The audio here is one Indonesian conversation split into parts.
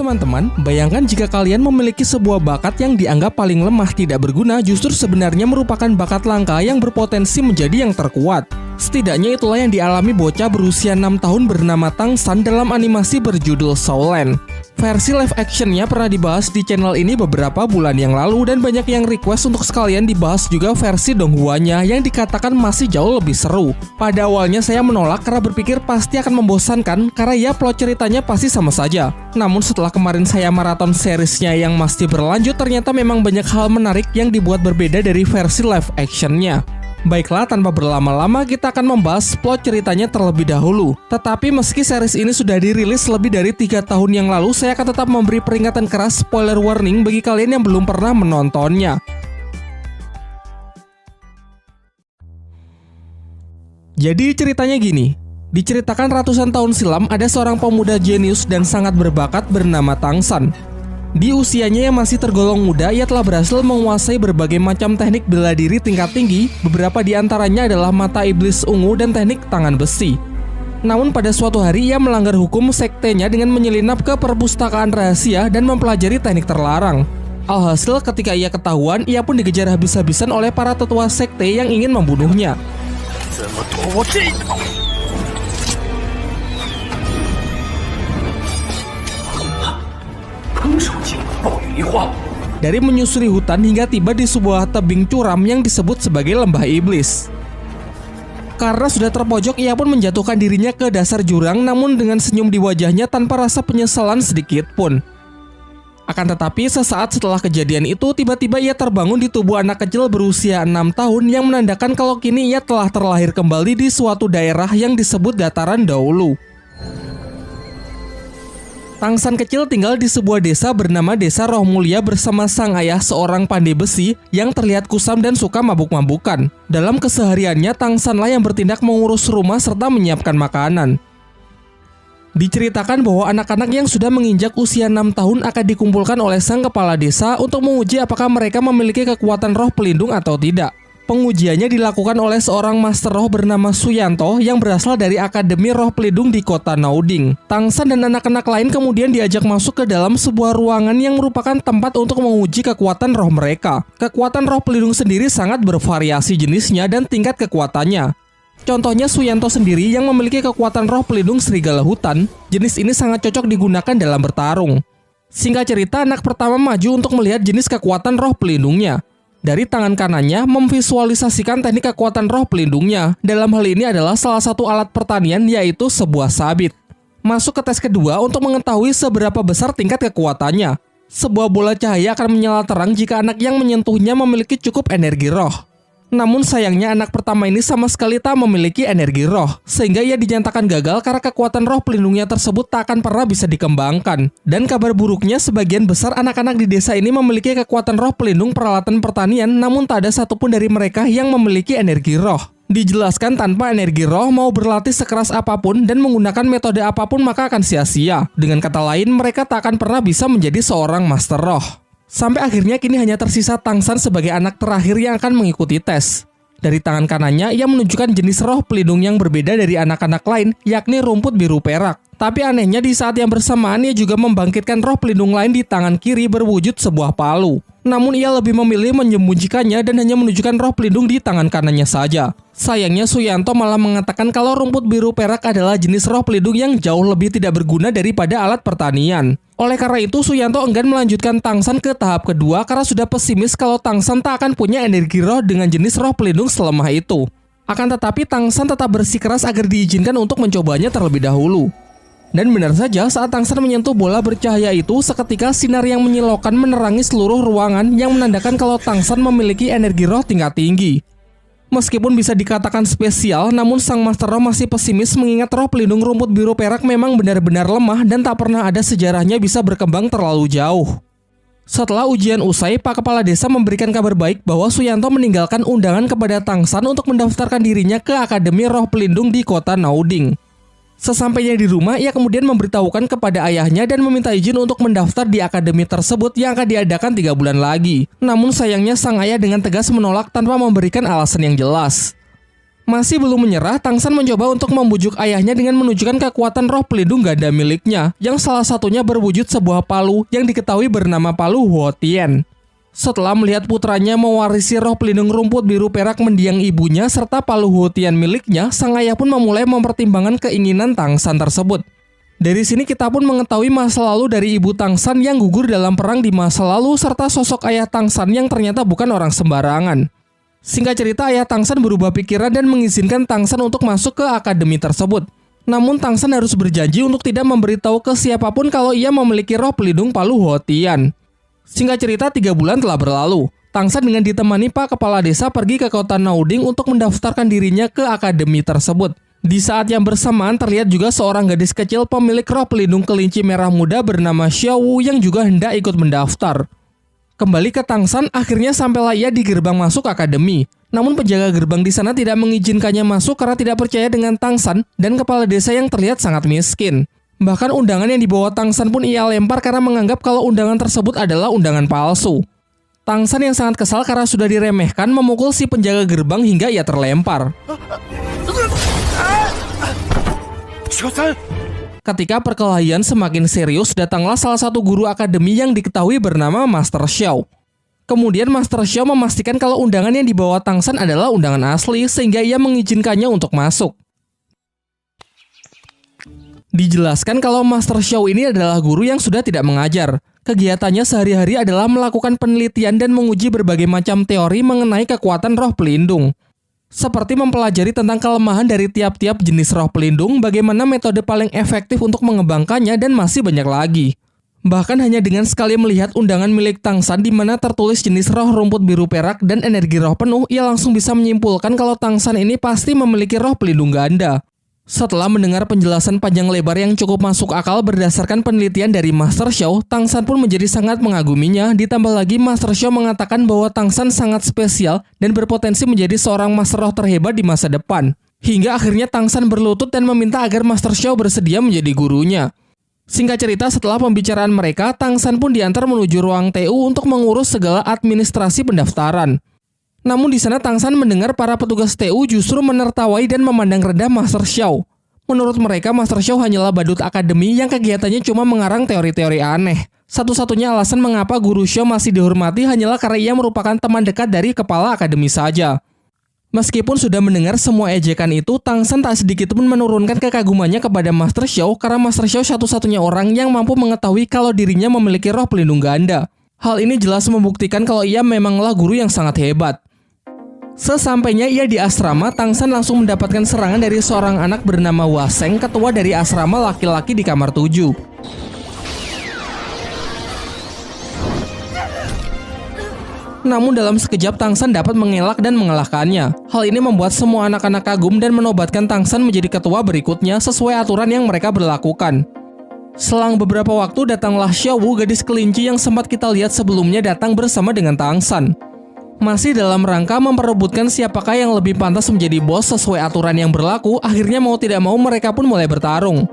Teman-teman, bayangkan jika kalian memiliki sebuah bakat yang dianggap paling lemah tidak berguna justru sebenarnya merupakan bakat langka yang berpotensi menjadi yang terkuat. Setidaknya itulah yang dialami bocah berusia 6 tahun bernama Tang San dalam animasi berjudul Soulland. Versi live actionnya pernah dibahas di channel ini beberapa bulan yang lalu dan banyak yang request untuk sekalian dibahas juga versi Donghuanya yang dikatakan masih jauh lebih seru. Pada awalnya saya menolak karena berpikir pasti akan membosankan karena ya plot ceritanya pasti sama saja. Namun setelah kemarin saya maraton seriesnya yang masih berlanjut, ternyata memang banyak hal menarik yang dibuat berbeda dari versi live actionnya. Baiklah, tanpa berlama-lama kita akan membahas plot ceritanya terlebih dahulu. Tetapi meski series ini sudah dirilis lebih dari 3 tahun yang lalu, saya akan tetap memberi peringatan keras spoiler warning bagi kalian yang belum pernah menontonnya. Jadi ceritanya gini, diceritakan ratusan tahun silam ada seorang pemuda jenius dan sangat berbakat bernama Tang San. Di usianya yang masih tergolong muda, ia telah berhasil menguasai berbagai macam teknik bela diri tingkat tinggi, beberapa di antaranya adalah mata iblis ungu dan teknik tangan besi. Namun pada suatu hari ia melanggar hukum sektenya dengan menyelinap ke perpustakaan rahasia dan mempelajari teknik terlarang. Alhasil ketika ia ketahuan, ia pun dikejar habis-habisan oleh para tetua sekte yang ingin membunuhnya. Dari menyusuri hutan hingga tiba di sebuah tebing curam yang disebut sebagai lembah iblis. Karena sudah terpojok, ia pun menjatuhkan dirinya ke dasar jurang namun dengan senyum di wajahnya tanpa rasa penyesalan sedikit pun. Akan tetapi sesaat setelah kejadian itu, tiba-tiba ia terbangun di tubuh anak kecil berusia 6 tahun yang menandakan kalau kini ia telah terlahir kembali di suatu daerah yang disebut dataran dahulu. Tang San kecil tinggal di sebuah desa bernama Desa Roh Mulia bersama sang ayah seorang pandai besi yang terlihat kusam dan suka mabuk-mabukan. Dalam kesehariannya, Tang Sanlah yang bertindak mengurus rumah serta menyiapkan makanan. Diceritakan bahwa anak-anak yang sudah menginjak usia 6 tahun akan dikumpulkan oleh sang kepala desa untuk menguji apakah mereka memiliki kekuatan roh pelindung atau tidak. Pengujiannya dilakukan oleh seorang master roh bernama Suyanto yang berasal dari Akademi Roh Pelindung di kota Nauding. Tang San dan anak-anak lain kemudian diajak masuk ke dalam sebuah ruangan yang merupakan tempat untuk menguji kekuatan roh mereka. Kekuatan roh pelindung sendiri sangat bervariasi jenisnya dan tingkat kekuatannya. Contohnya Suyanto sendiri yang memiliki kekuatan roh pelindung serigala hutan. Jenis ini sangat cocok digunakan dalam bertarung. Singkat cerita, anak pertama maju untuk melihat jenis kekuatan roh pelindungnya. Dari tangan kanannya memvisualisasikan teknik kekuatan roh pelindungnya. Dalam hal ini adalah salah satu alat pertanian, yaitu sebuah sabit. Masuk ke tes kedua untuk mengetahui seberapa besar tingkat kekuatannya. Sebuah bola cahaya akan menyala terang jika anak yang menyentuhnya memiliki cukup energi roh. Namun sayangnya anak pertama ini sama sekali tak memiliki energi roh, sehingga ia dinyatakan gagal karena kekuatan roh pelindungnya tersebut tak akan pernah bisa dikembangkan. Dan kabar buruknya, sebagian besar anak-anak di desa ini memiliki kekuatan roh pelindung peralatan pertanian, namun tak ada satupun dari mereka yang memiliki energi roh. Dijelaskan tanpa energi roh, mau berlatih sekeras apapun dan menggunakan metode apapun maka akan sia-sia. Dengan kata lain, mereka tak akan pernah bisa menjadi seorang master roh. Sampai akhirnya kini hanya tersisa Tang San sebagai anak terakhir yang akan mengikuti tes. Dari tangan kanannya, ia menunjukkan jenis roh pelindung yang berbeda dari anak-anak lain, yakni rumput biru perak. Tapi anehnya di saat yang bersamaan, ia juga membangkitkan roh pelindung lain di tangan kiri berwujud sebuah palu. Namun ia lebih memilih menyembunyikannya dan hanya menunjukkan roh pelindung di tangan kanannya saja. Sayangnya Suyanto malah mengatakan kalau rumput biru perak adalah jenis roh pelindung yang jauh lebih tidak berguna daripada alat pertanian. Oleh karena itu, Suyanto enggan melanjutkan Tang San ke tahap kedua karena sudah pesimis kalau Tang San tak akan punya energi roh dengan jenis roh pelindung selemah itu. Akan tetapi Tang San tetap bersikeras agar diizinkan untuk mencobanya terlebih dahulu. Dan benar saja, saat Tang San menyentuh bola bercahaya itu, seketika sinar yang menyilaukan menerangi seluruh ruangan yang menandakan kalau Tang San memiliki energi roh tingkat tinggi. Meskipun bisa dikatakan spesial, namun sang master roh masih pesimis mengingat roh pelindung rumput biru perak memang benar-benar lemah dan tak pernah ada sejarahnya bisa berkembang terlalu jauh. Setelah ujian usai, Pak Kepala Desa memberikan kabar baik bahwa Suyanto meninggalkan undangan kepada Tang San untuk mendaftarkan dirinya ke Akademi Roh Pelindung di kota Nauding. Sesampainya di rumah, ia kemudian memberitahukan kepada ayahnya dan meminta izin untuk mendaftar di akademi tersebut yang akan diadakan 3 bulan lagi. Namun sayangnya sang ayah dengan tegas menolak tanpa memberikan alasan yang jelas. Masih belum menyerah, Tang San mencoba untuk membujuk ayahnya dengan menunjukkan kekuatan roh pelindung ganda miliknya, yang salah satunya berwujud sebuah palu yang diketahui bernama palu Huotien. Setelah melihat putranya mewarisi roh pelindung rumput biru perak mendiang ibunya serta palu Huotien miliknya, sang ayah pun memulai mempertimbangkan keinginan Tang San tersebut. Dari sini kita pun mengetahui masa lalu dari ibu Tang San yang gugur dalam perang di masa lalu serta sosok ayah Tang San yang ternyata bukan orang sembarangan. Singkat cerita, ayah Tang San berubah pikiran dan mengizinkan Tang San untuk masuk ke akademi tersebut. Namun Tang San harus berjanji untuk tidak memberitahu ke siapapun kalau ia memiliki roh pelindung palu Huotien. Singkat cerita, 3 bulan telah berlalu. Tang San dengan ditemani Pak Kepala Desa pergi ke kota Nauding untuk mendaftarkan dirinya ke akademi tersebut. Di saat yang bersamaan terlihat juga seorang gadis kecil pemilik roh pelindung kelinci merah muda bernama Xiao Wu yang juga hendak ikut mendaftar. Kembali ke Tang San, akhirnya sampailah ia di gerbang masuk akademi. Namun penjaga gerbang di sana tidak mengizinkannya masuk karena tidak percaya dengan Tang San dan kepala desa yang terlihat sangat miskin. Bahkan undangan yang dibawa Tang San pun ia lempar karena menganggap kalau undangan tersebut adalah undangan palsu. Tang San yang sangat kesal karena sudah diremehkan memukul si penjaga gerbang hingga ia terlempar. Ketika perkelahian semakin serius, datanglah salah satu guru akademi yang diketahui bernama Master Xiao. Kemudian Master Xiao memastikan kalau undangan yang dibawa Tang San adalah undangan asli, sehingga ia mengizinkannya untuk masuk. Dijelaskan kalau Master Xiao ini adalah guru yang sudah tidak mengajar. Kegiatannya sehari-hari adalah melakukan penelitian dan menguji berbagai macam teori mengenai kekuatan roh pelindung. Seperti mempelajari tentang kelemahan dari tiap-tiap jenis roh pelindung, bagaimana metode paling efektif untuk mengembangkannya, dan masih banyak lagi. Bahkan hanya dengan sekali melihat undangan milik Tang San di mana tertulis jenis roh rumput biru perak dan energi roh penuh, ia langsung bisa menyimpulkan kalau Tang San ini pasti memiliki roh pelindung ganda. Setelah mendengar penjelasan panjang lebar yang cukup masuk akal berdasarkan penelitian dari Master Xiao, Tang San pun menjadi sangat mengaguminya. Ditambah lagi Master Xiao mengatakan bahwa Tang San sangat spesial dan berpotensi menjadi seorang master roh terhebat di masa depan. Hingga akhirnya Tang San berlutut dan meminta agar Master Xiao bersedia menjadi gurunya. Singkat cerita, setelah pembicaraan mereka, Tang San pun diantar menuju ruang TU untuk mengurus segala administrasi pendaftaran. Namun di sana Tang San mendengar para petugas TU justru menertawai dan memandang rendah Master Xiao. Menurut mereka, Master Xiao hanyalah badut akademi yang kegiatannya cuma mengarang teori-teori aneh. Satu-satunya alasan mengapa guru Xiao masih dihormati hanyalah karena ia merupakan teman dekat dari kepala akademi saja. Meskipun sudah mendengar semua ejekan itu, Tang San tak sedikit pun menurunkan kekagumannya kepada Master Xiao karena Master Xiao satu-satunya orang yang mampu mengetahui kalau dirinya memiliki roh pelindung ganda. Hal ini jelas membuktikan kalau ia memanglah guru yang sangat hebat. Sesampainya ia di asrama, Tang San langsung mendapatkan serangan dari seorang anak bernama Waseng, ketua dari asrama laki-laki di kamar 7. Namun dalam sekejap Tang San dapat mengelak dan mengalahkannya. Hal ini membuat semua anak-anak kagum dan menobatkan Tang San menjadi ketua berikutnya sesuai aturan yang mereka berlakukan. Selang beberapa waktu datanglah Xiao Wu, gadis kelinci yang sempat kita lihat sebelumnya, datang bersama dengan Tang San. Masih dalam rangka memperebutkan siapakah yang lebih pantas menjadi bos sesuai aturan yang berlaku, akhirnya mau tidak mau mereka pun mulai bertarung.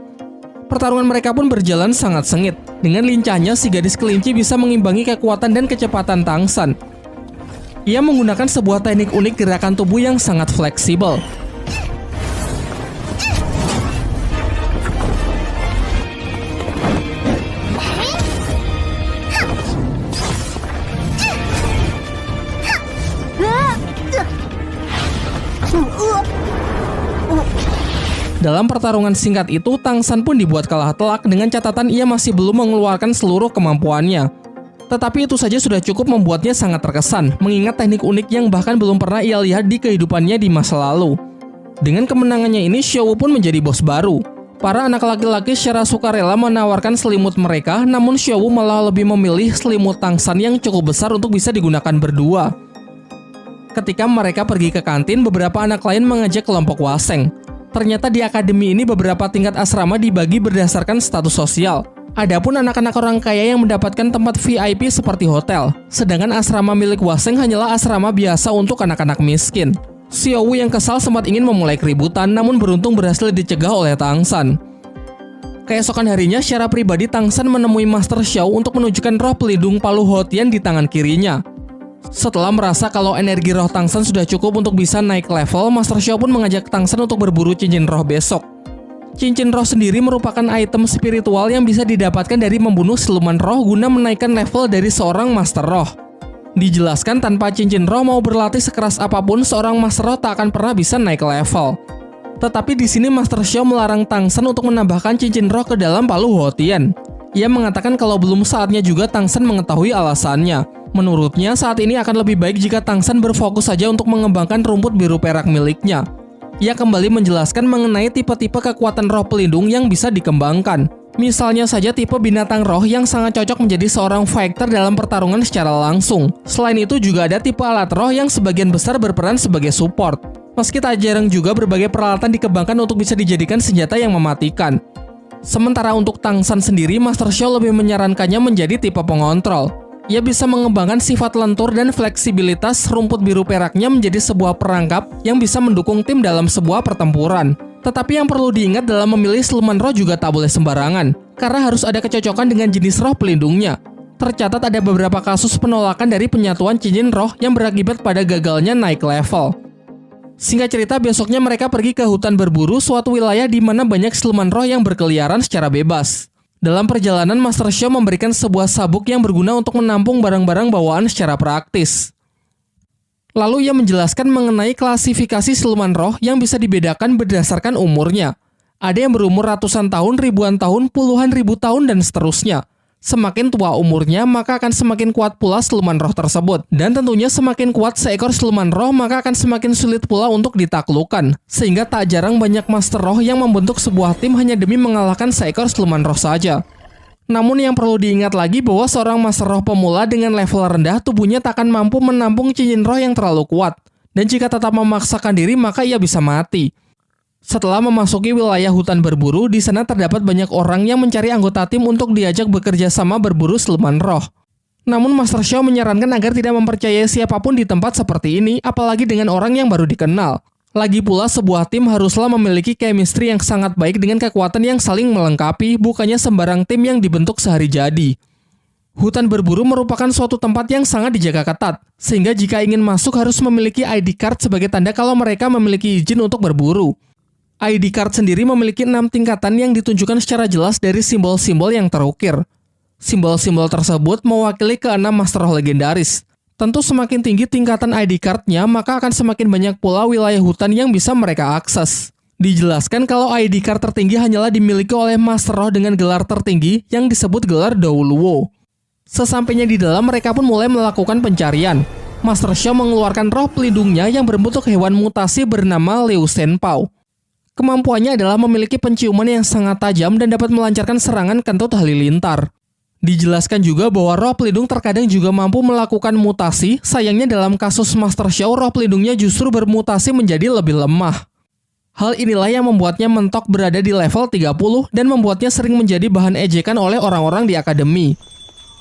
Pertarungan mereka pun berjalan sangat sengit. Dengan lincahnya si gadis kelinci bisa mengimbangi kekuatan dan kecepatan Tang San. Ia menggunakan sebuah teknik unik gerakan tubuh yang sangat fleksibel. Dalam pertarungan singkat itu, Tang San pun dibuat kalah telak dengan catatan ia masih belum mengeluarkan seluruh kemampuannya. Tetapi itu saja sudah cukup membuatnya sangat terkesan, mengingat teknik unik yang bahkan belum pernah ia lihat di kehidupannya di masa lalu. Dengan kemenangannya ini, Xiao Wu pun menjadi bos baru. Para anak laki-laki secara sukarela menawarkan selimut mereka, namun Xiao Wu malah lebih memilih selimut Tang San yang cukup besar untuk bisa digunakan berdua. Ketika mereka pergi ke kantin, beberapa anak lain mengajak kelompok Waseng. Ternyata di akademi ini beberapa tingkat asrama dibagi berdasarkan status sosial. Adapun anak-anak orang kaya yang mendapatkan tempat VIP seperti hotel, sedangkan asrama milik Waseng hanyalah asrama biasa untuk anak-anak miskin. Xiao Wu yang kesal sempat ingin memulai keributan, namun beruntung berhasil dicegah oleh Tang San. Keesokan harinya, secara pribadi Tang San menemui Master Xiao untuk menunjukkan roh pelindung palu Huotien di tangan kirinya. Setelah merasa kalau energi roh Tang San sudah cukup untuk bisa naik level, Master Xiao pun mengajak Tang San untuk berburu cincin roh besok. Cincin roh sendiri merupakan item spiritual yang bisa didapatkan dari membunuh siluman roh guna menaikkan level dari seorang Master Roh. Dijelaskan tanpa cincin roh mau berlatih sekeras apapun, seorang Master Roh tak akan pernah bisa naik level. Tetapi di sini Master Xiao melarang Tang San untuk menambahkan cincin roh ke dalam palu Huotian. Ia mengatakan kalau belum saatnya juga Tang San mengetahui alasannya. Menurutnya saat ini akan lebih baik jika Tang San berfokus saja untuk mengembangkan rumput biru perak miliknya. Ia kembali menjelaskan mengenai tipe-tipe kekuatan roh pelindung yang bisa dikembangkan. Misalnya saja tipe binatang roh yang sangat cocok menjadi seorang fighter dalam pertarungan secara langsung. Selain itu juga ada tipe alat roh yang sebagian besar berperan sebagai support. Meski tak jarang juga berbagai peralatan dikembangkan untuk bisa dijadikan senjata yang mematikan. Sementara untuk Tang San sendiri, Master Xiao lebih menyarankannya menjadi tipe pengontrol. Ia bisa mengembangkan sifat lentur dan fleksibilitas rumput biru peraknya menjadi sebuah perangkap yang bisa mendukung tim dalam sebuah pertempuran. Tetapi yang perlu diingat dalam memilih siluman roh juga tak boleh sembarangan, karena harus ada kecocokan dengan jenis roh pelindungnya. Tercatat ada beberapa kasus penolakan dari penyatuan cincin roh yang berakibat pada gagalnya naik level. Singkat cerita, besoknya mereka pergi ke hutan berburu, suatu wilayah di mana banyak siluman roh yang berkeliaran secara bebas. Dalam perjalanan, Master Xiao memberikan sebuah sabuk yang berguna untuk menampung barang-barang bawaan secara praktis. Lalu ia menjelaskan mengenai klasifikasi siluman roh yang bisa dibedakan berdasarkan umurnya. Ada yang berumur ratusan tahun, ribuan tahun, puluhan ribu tahun, dan seterusnya. Semakin tua umurnya, maka akan semakin kuat pula siluman roh tersebut. Dan tentunya semakin kuat seekor siluman roh, maka akan semakin sulit pula untuk ditaklukkan. Sehingga tak jarang banyak master roh yang membentuk sebuah tim hanya demi mengalahkan seekor siluman roh saja. Namun yang perlu diingat lagi bahwa seorang master roh pemula dengan level rendah, tubuhnya tak akan mampu menampung cincin roh yang terlalu kuat. Dan jika tetap memaksakan diri, maka ia bisa mati. Setelah memasuki wilayah hutan berburu, di sana terdapat banyak orang yang mencari anggota tim untuk diajak bekerja sama berburu siluman roh. Namun Master Xiao menyarankan agar tidak mempercayai siapapun di tempat seperti ini, apalagi dengan orang yang baru dikenal. Lagi pula sebuah tim haruslah memiliki chemistry yang sangat baik dengan kekuatan yang saling melengkapi, bukannya sembarang tim yang dibentuk sehari jadi. Hutan berburu merupakan suatu tempat yang sangat dijaga ketat, sehingga jika ingin masuk harus memiliki ID card sebagai tanda kalau mereka memiliki izin untuk berburu. ID card sendiri memiliki 6 tingkatan yang ditunjukkan secara jelas dari simbol-simbol yang terukir. Simbol-simbol tersebut mewakili ke-6 master roh legendaris. Tentu semakin tinggi tingkatan ID card-nya, maka akan semakin banyak pula wilayah hutan yang bisa mereka akses. Dijelaskan kalau ID card tertinggi hanyalah dimiliki oleh master roh dengan gelar tertinggi yang disebut gelar Douluo. Sesampainya di dalam, mereka pun mulai melakukan pencarian. Master Xiao mengeluarkan roh pelindungnya yang berbentuk hewan mutasi bernama Liu Shenpao. Kemampuannya adalah memiliki penciuman yang sangat tajam dan dapat melancarkan serangan kentut halilintar. Dijelaskan juga bahwa roh pelindung terkadang juga mampu melakukan mutasi, sayangnya dalam kasus Master Xiao, roh pelindungnya justru bermutasi menjadi lebih lemah. Hal inilah yang membuatnya mentok berada di level 30 dan membuatnya sering menjadi bahan ejekan oleh orang-orang di akademi.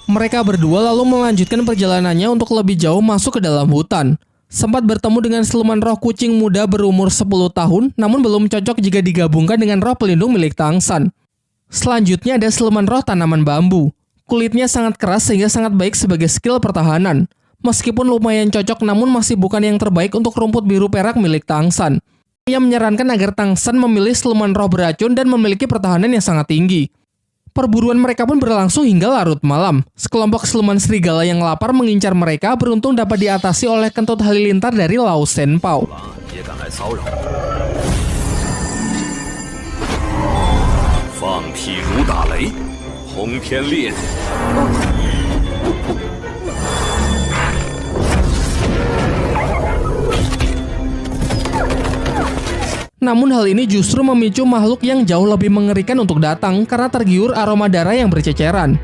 Mereka berdua lalu melanjutkan perjalanannya untuk lebih jauh masuk ke dalam hutan. Sempat bertemu dengan siluman roh kucing muda berumur 10 tahun, namun belum cocok jika digabungkan dengan roh pelindung milik Tang San. Selanjutnya ada siluman roh tanaman bambu. Kulitnya sangat keras sehingga sangat baik sebagai skill pertahanan. Meskipun lumayan cocok, namun masih bukan yang terbaik untuk rumput biru perak milik Tang San. Ia menyarankan agar Tang San memilih siluman roh beracun dan memiliki pertahanan yang sangat tinggi. Perburuan mereka pun berlangsung hingga larut malam. Sekelompok siluman serigala yang lapar mengincar mereka, beruntung dapat diatasi oleh kentut halilintar dari Liu Shenpao. Namun hal ini justru memicu makhluk yang jauh lebih mengerikan untuk datang karena tergiur aroma darah yang berceceran.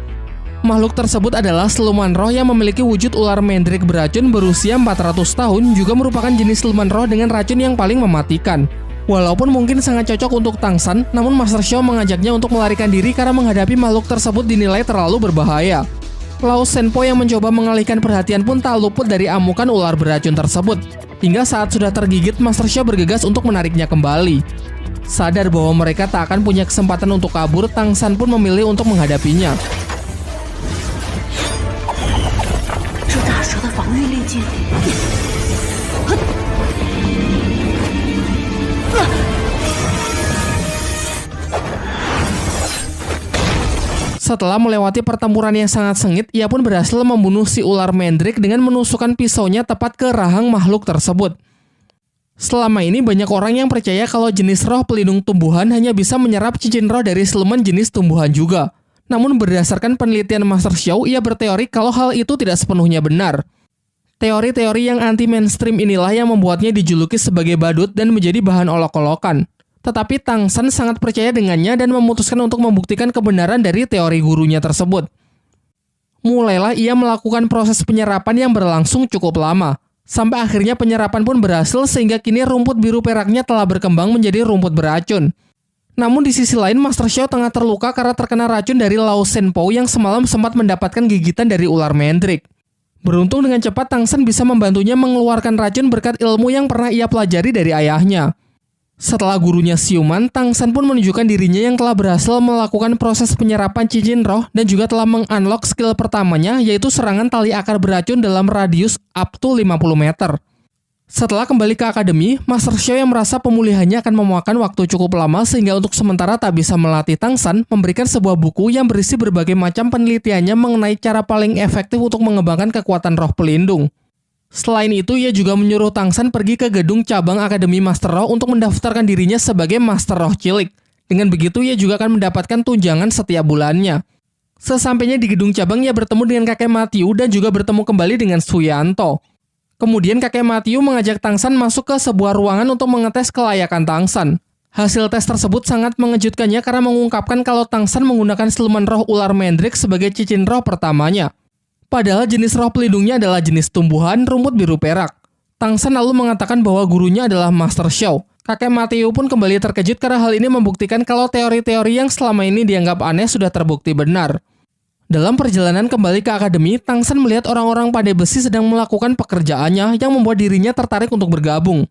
Makhluk tersebut adalah siluman roh yang memiliki wujud ular mendrik beracun berusia 400 tahun, juga merupakan jenis siluman roh dengan racun yang paling mematikan. Walaupun mungkin sangat cocok untuk Tang San, namun Master Xiao mengajaknya untuk melarikan diri karena menghadapi makhluk tersebut dinilai terlalu berbahaya. Liu Shenpao yang mencoba mengalihkan perhatian pun tak luput dari amukan ular beracun tersebut. Hingga saat sudah tergigit, Master Xiao bergegas untuk menariknya kembali. Sadar bahwa mereka tak akan punya kesempatan untuk kabur, Tang San pun memilih untuk menghadapinya. Setelah melewati pertempuran yang sangat sengit, ia pun berhasil membunuh si ular Mandrake dengan menusukkan pisaunya tepat ke rahang makhluk tersebut. Selama ini banyak orang yang percaya kalau jenis roh pelindung tumbuhan hanya bisa menyerap cincin roh dari siluman jenis tumbuhan juga. Namun berdasarkan penelitian Master Xiao, ia berteori kalau hal itu tidak sepenuhnya benar. Teori-teori yang anti-mainstream inilah yang membuatnya dijuluki sebagai badut dan menjadi bahan olok-olokan. Tetapi Tang San sangat percaya dengannya dan memutuskan untuk membuktikan kebenaran dari teori gurunya tersebut. Mulailah ia melakukan proses penyerapan yang berlangsung cukup lama. Sampai akhirnya penyerapan pun berhasil sehingga kini rumput biru peraknya telah berkembang menjadi rumput beracun. Namun di sisi lain Master Xiao tengah terluka karena terkena racun dari Lao Shenpo yang semalam sempat mendapatkan gigitan dari ular Mandrake. Beruntung dengan cepat Tang San bisa membantunya mengeluarkan racun berkat ilmu yang pernah ia pelajari dari ayahnya. Setelah gurunya siuman, Tang San pun menunjukkan dirinya yang telah berhasil melakukan proses penyerapan cincin roh dan juga telah mengunlock skill pertamanya, yaitu serangan tali akar beracun dalam radius up to 50 meter. Setelah kembali ke akademi, Master Xiao yang merasa pemulihannya akan memakan waktu cukup lama sehingga untuk sementara tak bisa melatih Tang San memberikan sebuah buku yang berisi berbagai macam penelitiannya mengenai cara paling efektif untuk mengembangkan kekuatan roh pelindung. Selain itu, ia juga menyuruh Tang San pergi ke gedung cabang Akademi Master Roh untuk mendaftarkan dirinya sebagai Master Roh Cilik. Dengan begitu, ia juga akan mendapatkan tunjangan setiap bulannya. Sesampainya di gedung cabang, ia bertemu dengan kakek Matthew dan juga bertemu kembali dengan Suyanto. Kemudian kakek Matthew mengajak Tang San masuk ke sebuah ruangan untuk mengetes kelayakan Tang San. Hasil tes tersebut sangat mengejutkannya karena mengungkapkan kalau Tang San menggunakan siluman roh ular Mandrake sebagai cincin roh pertamanya. Padahal jenis roh pelindungnya adalah jenis tumbuhan rumput biru perak. Tang San lalu mengatakan bahwa gurunya adalah Master Xiao. Kakek Matthew pun kembali terkejut karena hal ini membuktikan kalau teori-teori yang selama ini dianggap aneh sudah terbukti benar. Dalam perjalanan kembali ke akademi, Tang San melihat orang-orang pandai besi sedang melakukan pekerjaannya yang membuat dirinya tertarik untuk bergabung.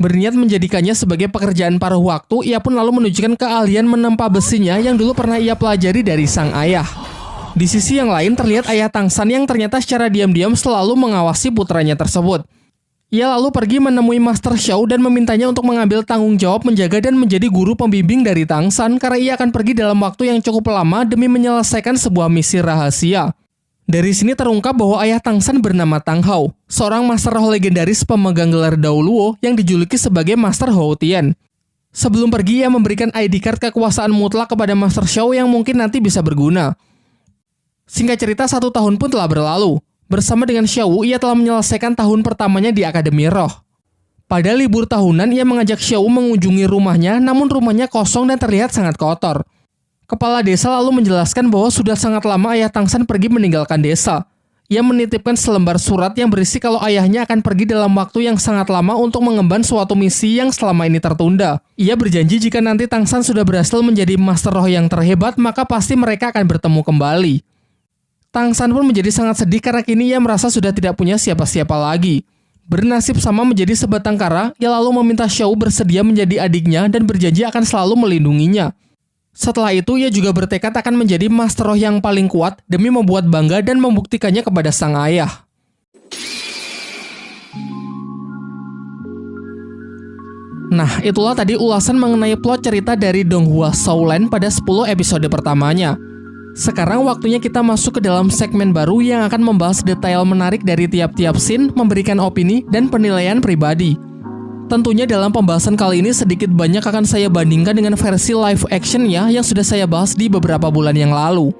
Berniat menjadikannya sebagai pekerjaan paruh waktu, ia pun lalu menunjukkan keahlian menempa besinya yang dulu pernah ia pelajari dari sang ayah. Di sisi yang lain terlihat ayah Tang San yang ternyata secara diam-diam selalu mengawasi putranya tersebut. Ia lalu pergi menemui Master Xiao dan memintanya untuk mengambil tanggung jawab menjaga dan menjadi guru pembimbing dari Tang San karena ia akan pergi dalam waktu yang cukup lama demi menyelesaikan sebuah misi rahasia. Dari sini terungkap bahwa ayah Tang San bernama Tang Hao, seorang Master Roh legendaris pemegang gelar Dao Luo yang dijuluki sebagai Master Hou Tian. Sebelum pergi, ia memberikan ID card kekuasaan mutlak kepada Master Xiao yang mungkin nanti bisa berguna. Singkat cerita, 1 tahun pun telah berlalu. Bersama dengan Xiao, ia telah menyelesaikan tahun pertamanya di Akademi Roh. Pada libur tahunan, ia mengajak Xiao mengunjungi rumahnya, namun rumahnya kosong dan terlihat sangat kotor. Kepala desa lalu menjelaskan bahwa sudah sangat lama ayah Tang San pergi meninggalkan desa. Ia menitipkan selembar surat yang berisi kalau ayahnya akan pergi dalam waktu yang sangat lama untuk mengemban suatu misi yang selama ini tertunda. Ia berjanji jika nanti Tang San sudah berhasil menjadi Master Roh yang terhebat, maka pasti mereka akan bertemu kembali. Tang San pun menjadi sangat sedih karena kini ia merasa sudah tidak punya siapa-siapa lagi. Bernasib sama menjadi sebatang kara, ia lalu meminta Xiao bersedia menjadi adiknya dan berjanji akan selalu melindunginya. Setelah itu, ia juga bertekad akan menjadi Master Roh yang paling kuat demi membuat bangga dan membuktikannya kepada sang ayah. Nah, itulah tadi ulasan mengenai plot cerita dari Donghua Shaolan pada 10 episode pertamanya. Sekarang waktunya kita masuk ke dalam segmen baru yang akan membahas detail menarik dari tiap-tiap scene, memberikan opini dan penilaian pribadi. Tentunya dalam pembahasan kali ini sedikit banyak akan saya bandingkan dengan versi live actionnya yang sudah saya bahas di beberapa bulan yang lalu.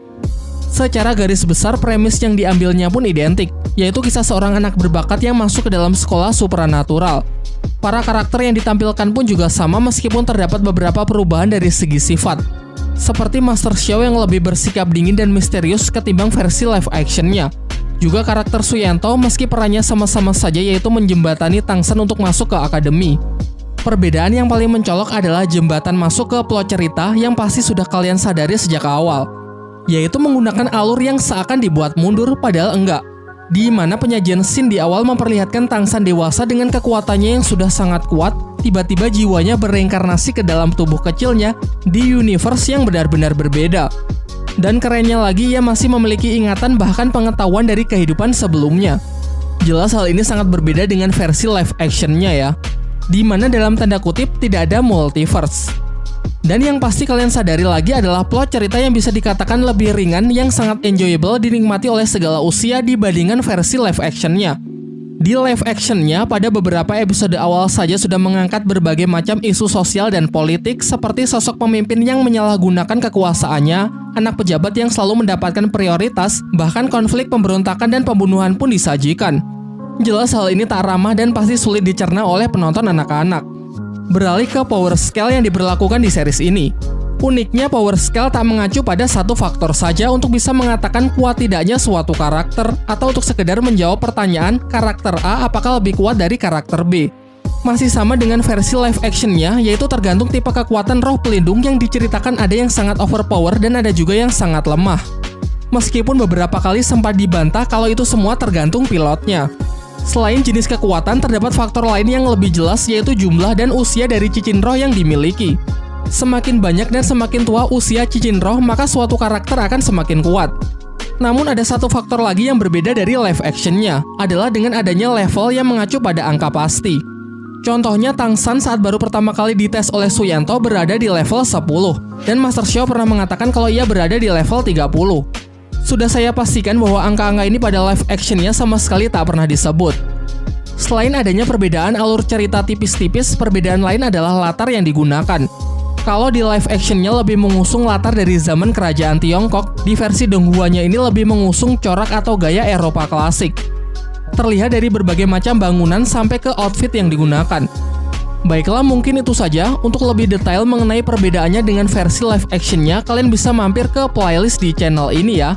Secara garis besar premis yang diambilnya pun identik, yaitu kisah seorang anak berbakat yang masuk ke dalam sekolah supranatural. Para karakter yang ditampilkan pun juga sama meskipun terdapat beberapa perubahan dari segi sifat. Seperti Master Xiao yang lebih bersikap dingin dan misterius ketimbang versi live actionnya. Juga karakter Suyanto meski perannya sama-sama saja yaitu menjembatani Tang San untuk masuk ke akademi. Perbedaan yang paling mencolok adalah jembatan masuk ke plot cerita yang pasti sudah kalian sadari sejak awal, yaitu menggunakan alur yang seakan dibuat mundur padahal enggak. Di mana penyajian scene di awal memperlihatkan Tang San dewasa dengan kekuatannya yang sudah sangat kuat, tiba-tiba jiwanya bereinkarnasi ke dalam tubuh kecilnya di universe yang benar-benar berbeda. Dan kerennya lagi, ia masih memiliki ingatan bahkan pengetahuan dari kehidupan sebelumnya. Jelas hal ini sangat berbeda dengan versi live actionnya ya, di mana dalam tanda kutip tidak ada multiverse. Dan yang pasti kalian sadari lagi adalah plot cerita yang bisa dikatakan lebih ringan yang sangat enjoyable dinikmati oleh segala usia dibandingkan versi live actionnya. Di live actionnya, pada beberapa episode awal saja sudah mengangkat berbagai macam isu sosial dan politik seperti sosok pemimpin yang menyalahgunakan kekuasaannya, anak pejabat yang selalu mendapatkan prioritas, bahkan konflik pemberontakan dan pembunuhan pun disajikan. Jelas hal ini tak ramah dan pasti sulit dicerna oleh penonton anak-anak. Beralih ke power scale yang diberlakukan di series ini. Uniknya power scale tak mengacu pada satu faktor saja untuk bisa mengatakan kuat tidaknya suatu karakter atau untuk sekedar menjawab pertanyaan karakter A apakah lebih kuat dari karakter B. Masih sama dengan versi live actionnya, yaitu tergantung tipe kekuatan roh pelindung yang diceritakan ada yang sangat overpower dan ada juga yang sangat lemah. Meskipun beberapa kali sempat dibantah kalau itu semua tergantung pilotnya. Selain jenis kekuatan, terdapat faktor lain yang lebih jelas yaitu jumlah dan usia dari cicin roh yang dimiliki. Semakin banyak dan semakin tua usia cicin roh, maka suatu karakter akan semakin kuat. Namun ada satu faktor lagi yang berbeda dari live actionnya, adalah dengan adanya level yang mengacu pada angka pasti. Contohnya Tang San saat baru pertama kali dites oleh Suyanto berada di level 10, dan Master Xiao pernah mengatakan kalau ia berada di level 30. Sudah saya pastikan bahwa angka-angka ini pada live actionnya sama sekali tak pernah disebut. Selain adanya perbedaan alur cerita tipis-tipis, perbedaan lain adalah latar yang digunakan. Kalau di live actionnya lebih mengusung latar dari zaman kerajaan Tiongkok, di versi Donghuanya ini lebih mengusung corak atau gaya Eropa klasik. Terlihat dari berbagai macam bangunan sampai ke outfit yang digunakan. Baiklah, mungkin itu saja. Untuk lebih detail mengenai perbedaannya dengan versi live actionnya, kalian bisa mampir ke playlist di channel ini ya.